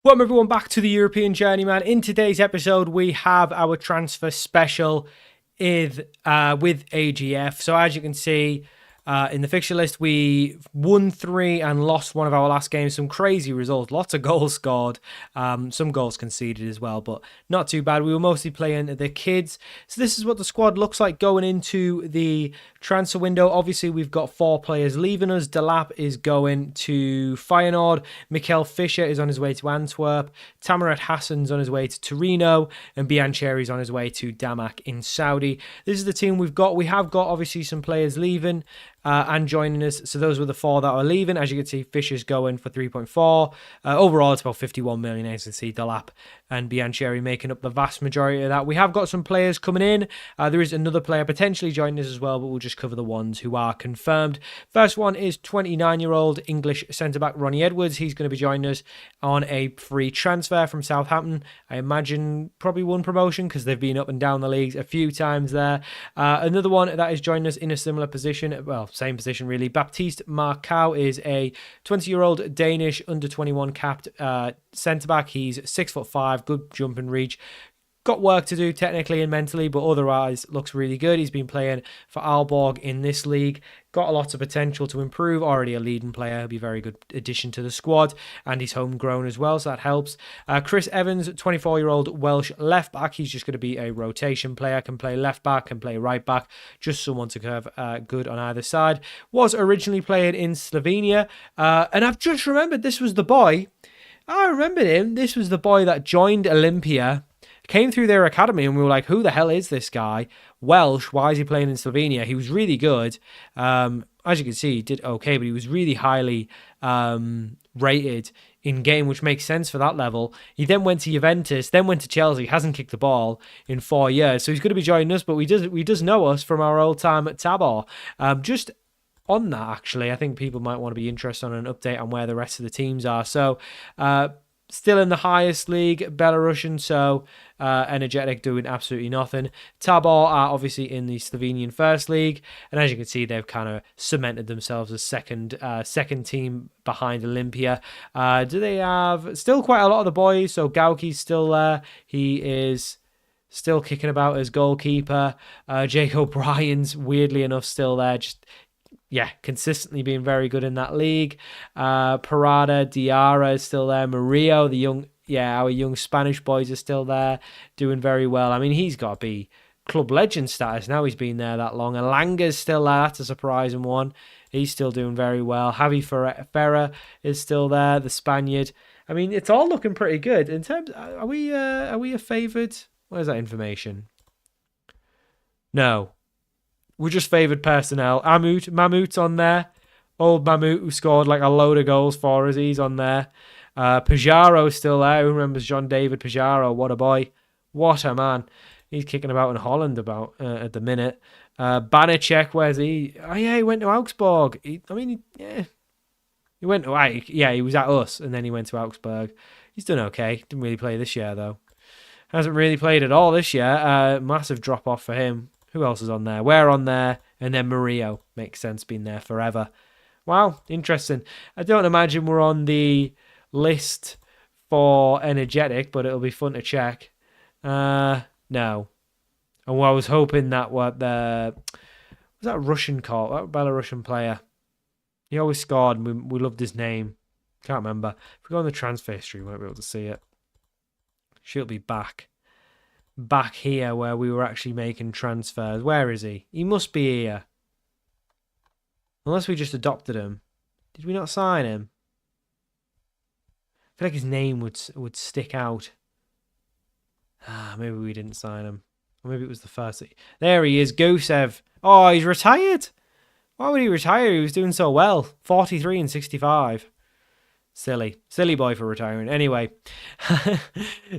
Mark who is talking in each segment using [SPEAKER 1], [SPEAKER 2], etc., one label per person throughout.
[SPEAKER 1] Welcome everyone back to the European Journeyman. In today's episode, we have our transfer special with AGF. So as you can see in the fixture list, we won 3 and lost one of our last games. Some crazy results, lots of goals scored, some goals conceded as well, but not too bad. We were mostly playing the kids. So this is what the squad looks like going into the transfer window. Obviously, we've got 4 players leaving us. Delap is going to Feyenoord. Mikel Fischer is on his way to Antwerp. Tamarat Hassan's on his way to Torino. And Biancheri's on his way to Damak in Saudi. This is the team we've got. We have got, obviously, some players leaving and joining us. So those were the 4 that are leaving. As you can see, Fischer's going for 3.4. Overall, it's about 51 million. As you can see, Delap and Biancheri making up the vast majority of that. We have got some players coming in. There is another player potentially joining us as well, but we'll just cover the ones who are confirmed. First one is 29-year-old English centre-back Ronnie Edwards. He's going to be joining us on a free transfer from Southampton. I imagine probably won promotion because they've been up and down the leagues a few times there. Another one that is joining us in a similar position, well, same position really. Baptiste Marcau is a 20-year-old Danish under-21 capped centre-back. He's 6'5", good jump and reach. Got work to do technically and mentally, but otherwise looks really good. He's been playing for Aalborg in this league. Got a lot of potential to improve. Already a leading player. He'll be a very good addition to the squad. And he's homegrown as well, so that helps. Chris Evans, 24-year-old Welsh left back. He's just going to be a rotation player. Can play left back, can play right back. Just someone to have good on either side. Was originally playing in Slovenia. And I've just remembered this was the boy. I remembered him. This was the boy that joined Olympia. Came through their academy and we were like, who the hell is this guy? Welsh, why is he playing in Slovenia? He was really good. As you can see, he did okay, but he was really highly rated in game, which makes sense for that level. He then went to Juventus, then went to Chelsea, hasn't kicked the ball in 4 years. So he's going to be joining us, but he does know us from our old time at Tabor. Just on that, actually, I think people might want to be interested on an update on where the rest of the teams are. So, still in the highest league, Belarusian, so Energetic doing absolutely nothing. Tabor are obviously in the Slovenian First League, and as you can see, they've kind of cemented themselves as second team behind Olympia. Do they have still quite a lot of the boys? So Gauki's still there. He is still kicking about as goalkeeper. Jake O'Brien's weirdly enough still there, consistently being very good in that league. Parada, Diarra is still there. Murillo, our young Spanish boys are still there, doing very well. I mean, he's got to be club legend status now. He's been there that long. Alanga's still there. That's a surprising one. He's still doing very well. Javi Ferrer is still there, the Spaniard. I mean, it's all looking pretty good. In terms, are we a favoured? Where's that information? No. We're just favoured personnel. Mammoot's on there. Old Mammoot, who scored like a load of goals for us. He's on there. Pajara's still there. Who remembers John David Pajaro? What a boy. What a man. He's kicking about in Holland at the minute. Banachek, where's he? Oh, yeah, he went to Augsburg. He went to... he was at us, and then he went to Augsburg. He's done okay. Didn't really play this year, though. Hasn't really played at all this year. Massive drop-off for him. Who else is on there? We're on there. And then Murillo. Makes sense, been there forever. Wow, interesting. I don't imagine we're on the list for Energetic, but it'll be fun to check. No. And I was hoping that was that Russian call, that Belarusian player. He always scored and we loved his name. Can't remember. If we go on the transfer history, we won't be able to see it. She'll be back here where we were actually making transfers. Where is he? He must be here. Unless we just adopted him. Did we not sign him? I feel like his name would stick out. Maybe we didn't sign him. Or maybe it was the first. There he is, Gusev. Oh, he's retired. Why would he retire? He was doing so well. 43 and 65. Silly boy for retiring. Anyway, so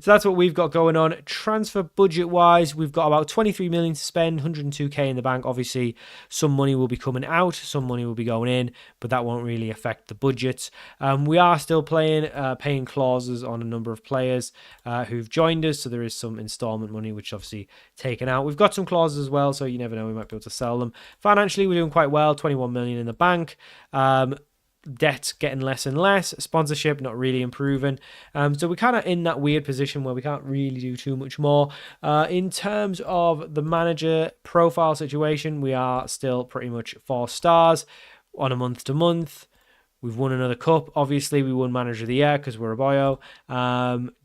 [SPEAKER 1] that's what we've got going on. Transfer budget-wise, we've got about 23 million to spend, 102k in the bank. Obviously, some money will be coming out, some money will be going in, but that won't really affect the budgets. We are still paying clauses on a number of players who've joined us, so there is some installment money, which obviously taken out. We've got some clauses as well, so you never know, we might be able to sell them. Financially, we're doing quite well, 21 million in the bank. debt's getting less and less, sponsorship not really improving. So we're kind of in that weird position where we can't really do too much more. In terms of the manager profile situation, we are still pretty much 4 stars on a month to month. We've won another cup. Obviously, we won Manager of the Year because we're a boyo.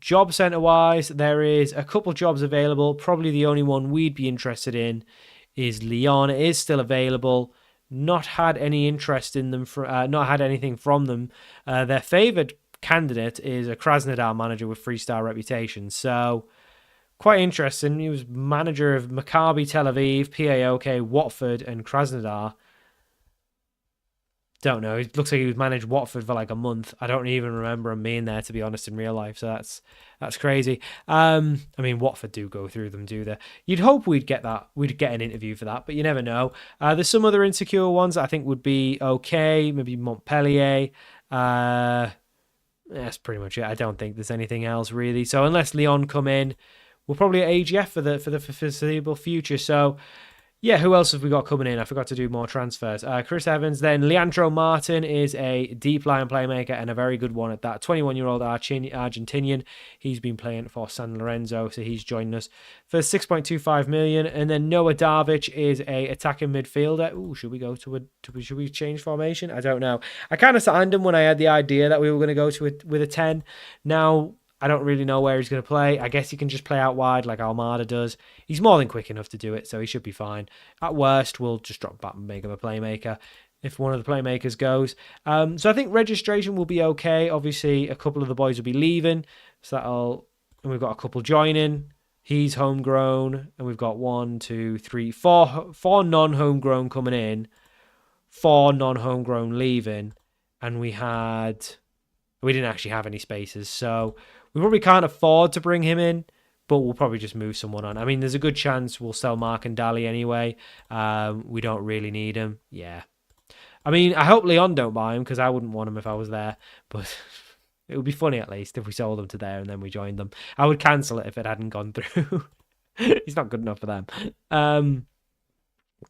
[SPEAKER 1] Job centre-wise, there is a couple jobs available. Probably the only one we'd be interested in is Lyon. It is still available. Not had any interest in them, not had anything from them. Their favoured candidate is a Krasnodar manager with 3-star reputation. So, quite interesting. He was manager of Maccabi Tel Aviv, PAOK, Watford, and Krasnodar. Don't know. It looks like he managed Watford for like a month. I don't even remember him being there, to be honest, in real life. So that's crazy. I mean, Watford do go through them, do they? You'd hope we'd get that. We'd get an interview for that, but you never know. There's some other insecure ones that I think would be okay. Maybe Montpellier. That's pretty much it. I don't think there's anything else really. So unless Lyon come in, we're probably at AGF for the foreseeable future. So. Yeah, who else have we got coming in? I forgot to do more transfers. Chris Evans, then Leandro Martin is a deep line playmaker and a very good one at that. 21-year-old Argentinian. He's been playing for San Lorenzo, so he's joining us for 6.25 million. And then Noah Darvic is a attacking midfielder. Ooh, should we change formation? I don't know. I kind of signed him when I had the idea that we were going to go to it with a 10. Now, I don't really know where he's going to play. I guess he can just play out wide like Almada does. He's more than quick enough to do it, so he should be fine. At worst, we'll just drop back and make him a playmaker if one of the playmakers goes. So I think registration will be okay. Obviously, a couple of the boys will be leaving, so and we've got a couple joining. He's homegrown, and we've got 4 non-homegrown coming in, 4 non-homegrown leaving, and we didn't actually have any spaces, so we probably can't afford to bring him in, but we'll probably just move someone on. I mean, there's a good chance we'll sell Mark and Daly anyway. We don't really need him. Yeah. I mean, I hope Leon don't buy him because I wouldn't want him if I was there, but it would be funny at least if we sold him to there and then we joined them. I would cancel it if it hadn't gone through. He's not good enough for them.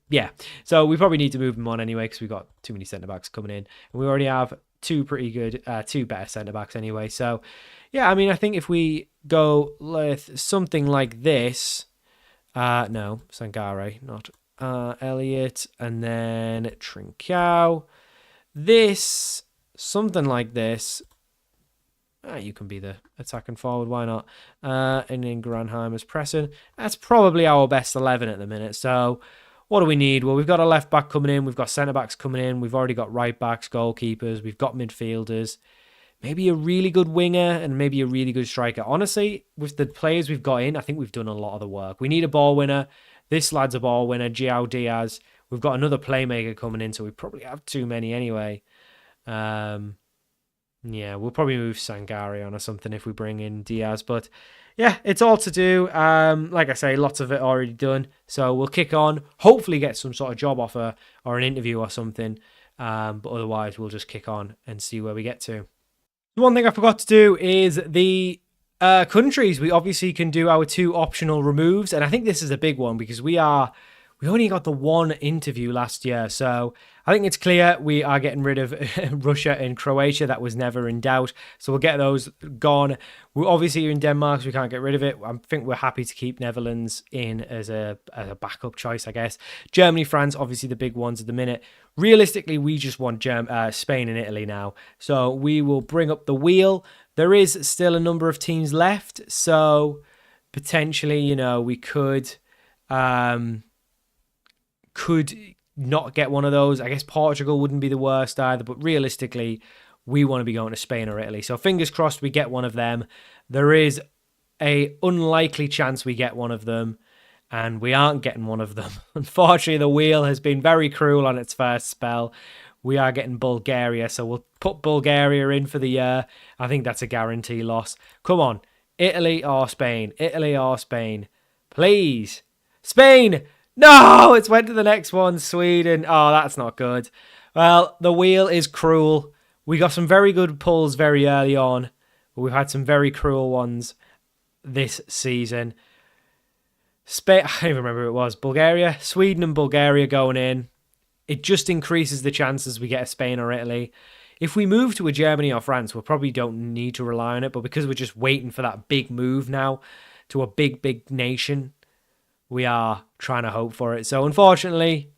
[SPEAKER 1] Yeah, so we probably need to move him on anyway because we've got too many centre-backs coming in. And we already have 2 pretty good, 2 better centre-backs anyway. So, yeah, I mean, I think if we go with something like this, no, Sangare, not Elliott, and then Trincao. This, something like this. You can be the attacking forward, why not? And then Granheimer's pressing. That's probably our best 11 at the minute. So, what do we need? Well, we've got a left back coming in. We've got centre backs coming in. We've already got right backs, goalkeepers. We've got midfielders. Maybe a really good winger and maybe a really good striker. Honestly, with the players we've got in, I think we've done a lot of the work. We need a ball winner. This lad's a ball winner, João Diaz. We've got another playmaker coming in, so we probably have too many anyway. Yeah, we'll probably move Sangare on or something if we bring in Diaz. But yeah, it's all to do. Like I say, lots of it already done. So we'll kick on, hopefully get some sort of job offer or an interview or something. But otherwise, we'll just kick on and see where we get to. The one thing I forgot to do is the countries. We obviously can do our 2 optional removes. And I think this is a big one because we only got the 1 interview last year. So I think it's clear we are getting rid of Russia and Croatia. That was never in doubt. So we'll get those gone. We're obviously in Denmark, so we can't get rid of it. I think we're happy to keep Netherlands in as a backup choice, I guess. Germany, France, obviously the big ones at the minute. Realistically, we just want Spain and Italy now. So we will bring up the wheel. There is still a number of teams left. So potentially, we could not get one of those. I guess Portugal wouldn't be the worst either, but realistically, we want to be going to Spain or Italy. So fingers crossed we get one of them. There is a unlikely chance we get one of them, and we aren't getting one of them. Unfortunately, the wheel has been very cruel on its first spell. We are getting Bulgaria, so we'll put Bulgaria in for the year. I think that's a guarantee loss. Come on, Italy or Spain? Italy or Spain? Please. Spain! No, it's went to the next one, Sweden. Oh, that's not good. Well, the wheel is cruel. We got some very good pulls very early on, but we've had some very cruel ones this season. Spain, I don't even remember who it was. Bulgaria, Sweden and Bulgaria going in. It just increases the chances we get a Spain or Italy. if we move to a Germany or France, we probably don't need to rely on it. But because we're just waiting for that big move now to a big nation, we are trying to hope for it. So unfortunately,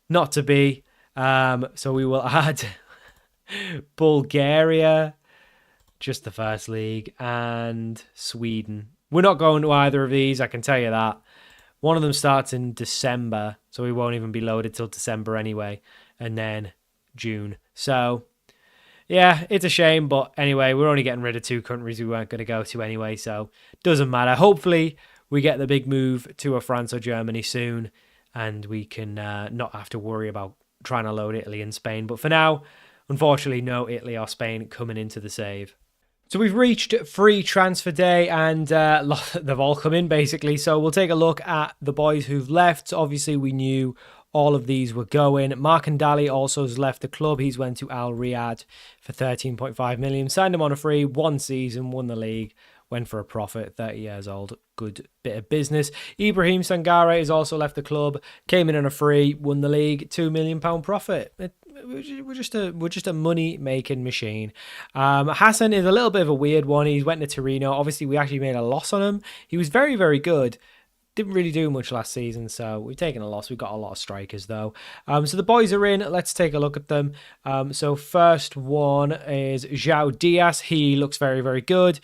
[SPEAKER 1] not to be. So we will add Bulgaria, just the first league, and Sweden. We're not going to either of these, I can tell you that. One of them starts in December, so we won't even be loaded till December anyway, and then June. So, yeah, it's a shame, but anyway, we're only getting rid of 2 countries we weren't going to go to anyway, so doesn't matter. Hopefully, we get the big move to a France or Germany soon, and we can not have to worry about trying to load Italy and Spain. But for now, unfortunately, no Italy or Spain coming into the save. So we've reached free transfer day, and they've all come in basically. So we'll take a look at the boys who've left. Obviously, we knew all of these were going. Mark Ndali also has left the club. He's went to Al Riyadh for 13.5 million. Signed him on a free, 1 season, won the league, went for a profit, 30 years old. Good bit of business. Ibrahim Sangare has also left the club, came in on a free, won the league, £2 million profit. We're just a money making machine. Hassan is a little bit of a weird one. He went to Torino. Obviously, we actually made a loss on him. He was very, very good. Didn't really do much last season, so we've taken a loss. We've got a lot of strikers, though. So the boys are in. Let's take a look at them. So first one is João Diaz. He looks very, very good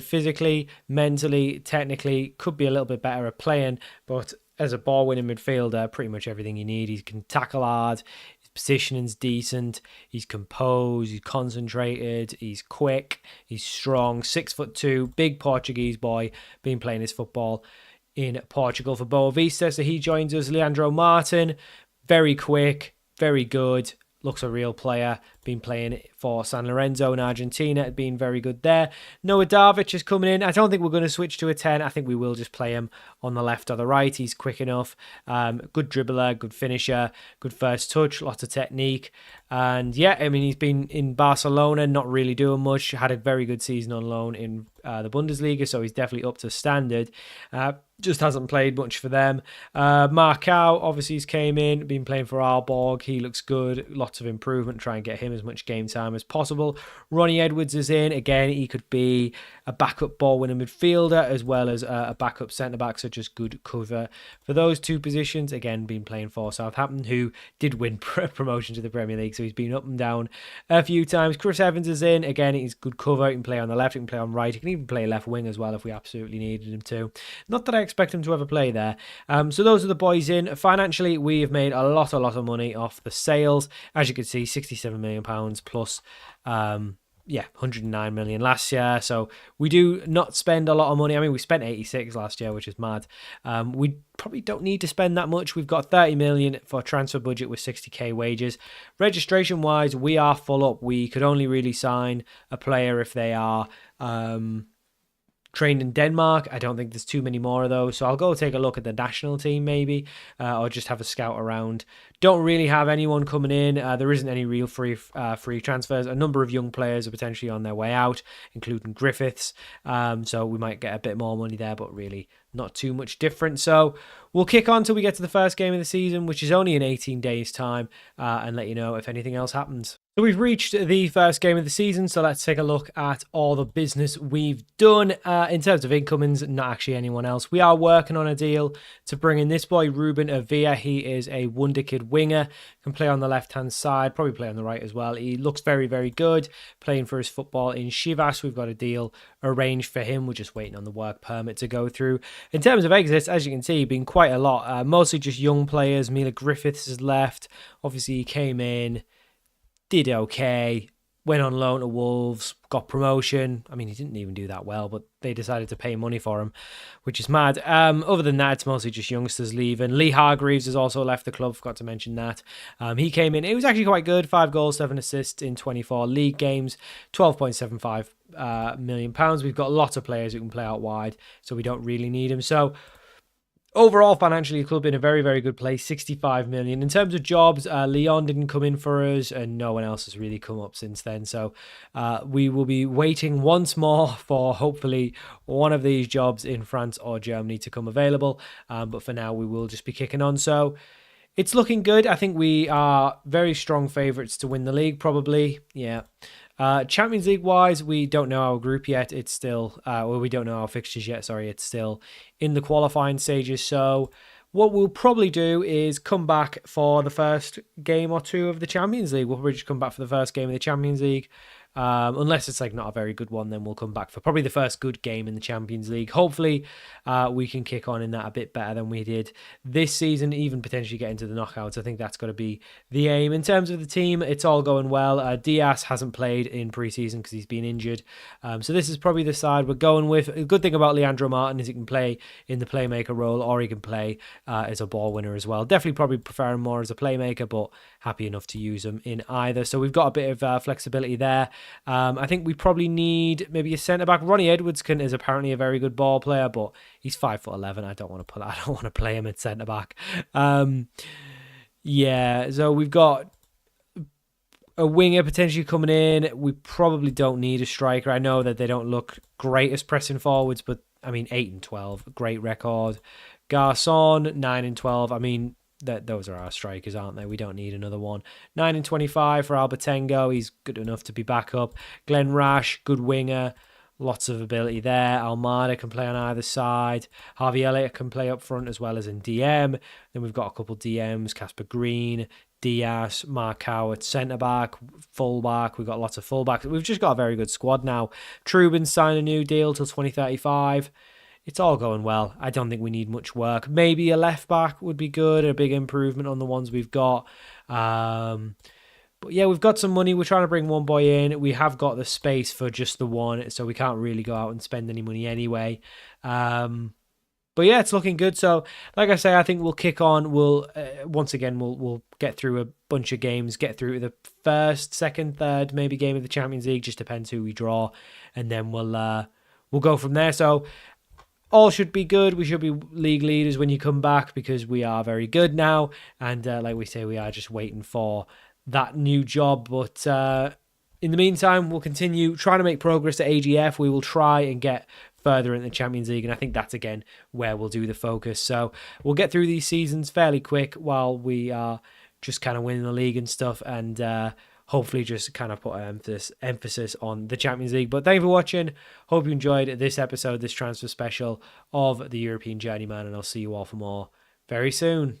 [SPEAKER 1] physically, mentally, technically. Could be a little bit better at playing, but as a ball-winning midfielder, pretty much everything you need. He can tackle hard. His positioning's decent. He's composed. He's concentrated. He's quick. He's strong. 6'2", big Portuguese boy. Been playing his football in Portugal for Boa Vista. So he joins us. Leandro Martin, very quick, very good, looks a real player. Been playing for San Lorenzo in Argentina, been very good there. Noah Darvic is coming in. I don't think we're going to switch to a 10. I think we will just play him on the left or the right. He's quick enough. Good dribbler, good finisher, good first touch, lots of technique. And yeah, I mean, he's been in Barcelona, not really doing much. Had a very good season on loan in the Bundesliga, so he's definitely up to standard. Just hasn't played much for them. Marcao, obviously, he's came in, been playing for Aalborg. He looks good. Lots of improvement. Try and get him as much game time as possible. Ronnie Edwards is in. Again, he could be a backup ball-winning midfielder as well as a backup centre-back, so just good cover for those 2 positions. Again, been playing for Southampton, who did win promotion to the Premier League, so he's been up and down a few times. Chris Evans is in. Again, he's good cover. He can play on the left, he can play on right. He can even play left wing as well if we absolutely needed him to. Not that I expect him to ever play there. So those are the boys in. Financially, we have made a lot of money off the sales. As you can see, £67 million plus 109 million last year. So we do not spend a lot of money. I mean, we spent 86 last year, which is mad. We probably don't need to spend that much. We've got 30 million for transfer budget with 60k wages. Registration wise, we are full up. We could only really sign a player if they are trained in Denmark. I don't think there's too many more of those, so I'll go take a look at the national team maybe, or just have a scout around. Don't really have anyone coming in. There isn't any real free transfers. A number of young players are potentially on their way out, including Griffiths, so we might get a bit more money there, but really not too much different. So we'll kick on till we get to the first game of the season, which is only in 18 days time, and let you know if anything else happens. So we've reached the first game of the season, so let's take a look at all the business we've done. In terms of incomings, not actually anyone else. We are working on a deal to bring in this boy, Ruben Avila. He is a wonder kid winger, can play on the left-hand side, probably play on the right as well. He looks very, very good, playing for his football in Chivas. We've got a deal arranged for him. We're just waiting on the work permit to go through. In terms of exits, as you can see, been quite a lot. Mostly just young players. Mila Griffiths has left. Obviously, he came in, did okay, went on loan to Wolves, got promotion. I mean, he didn't even do that well, but they decided to pay money for him, which is mad. Other than that, it's mostly just youngsters leaving. Lee Hargreaves has also left the club, forgot to mention that. He came in, it was actually quite good, 5 goals, 7 assists in 24 league games, £12.75 million. We've got lots of players who can play out wide, so we don't really need him. So overall, financially, the club in a very, very good place, 65 million. In terms of jobs, Leon didn't come in for us, and no one else has really come up since then. So we will be waiting once more for hopefully one of these jobs in France or Germany to come available. But for now, we will just be kicking on. So It's looking good. I think we are very strong favourites to win the league, probably. Yeah. Champions League wise, we don't know our group yet. It's still, we don't know our fixtures yet. Sorry, it's still in the qualifying stages. So what we'll probably do is come back for the first game or two of the Champions League. We'll probably just come back for the first game of the Champions League. Unless it's like not a very good one, then we'll come back for probably the first good game in the Champions League. Hopefully, we can kick on in that a bit better than we did this season, even potentially get into the knockouts. I think that's got to be the aim. In terms of the team, it's all going well. Diaz hasn't played in pre-season because he's been injured. So this is probably the side we're going with. A good thing about Leandro Martin is he can play in the playmaker role, or he can play as a ball winner as well. Definitely probably prefer him more as a playmaker, but happy enough to use him in either. So we've got a bit of flexibility there. I think we probably need maybe a centre-back. Ronnie Edwards is apparently a very good ball player, but he's 5'11". I don't want to play him at centre-back. Yeah, so we've got a winger potentially coming in. We probably don't need a striker. I know that they don't look great as pressing forwards, but I mean, 8-12, great record. Garçon, 9-12. I mean, those are our strikers, aren't they? We don't need another one. 9-25 for Albertengo. He's good enough to be back up. Glenn Rash, good winger. Lots of ability there. Almada can play on either side. Harvey Elliott can play up front as well as in DM. Then we've got a couple DMs. Casper Green, Diaz, Marcao at centre-back, full-back. We've got lots of full-backs. We've just got a very good squad now. Trubin signed a new deal till 2035. It's all going well. I don't think we need much work. Maybe a left back would be good, a big improvement on the ones we've got. But yeah, we've got some money. We're trying to bring one boy in. We have got the space for just the one, so we can't really go out and spend any money anyway. But yeah, it's looking good. So, like I say, I think we'll kick on. We'll once again we'll get through a bunch of games, get through the first, second, third, maybe game of the Champions League. Just depends who we draw, and then we'll go from there. So. All should be good. We should be league leaders when you come back because we are very good now. And like we say, we are just waiting for that new job. But in the meantime, we'll continue trying to make progress at AGF. We will try and get further in the Champions League. And I think that's, again, where we'll do the focus. So we'll get through these seasons fairly quick while we are just kind of winning the league and stuff. And hopefully just kind of put emphasis on the Champions League. But thank you for watching. Hope you enjoyed this episode, this transfer special of the European Journeyman, and I'll see you all for more very soon.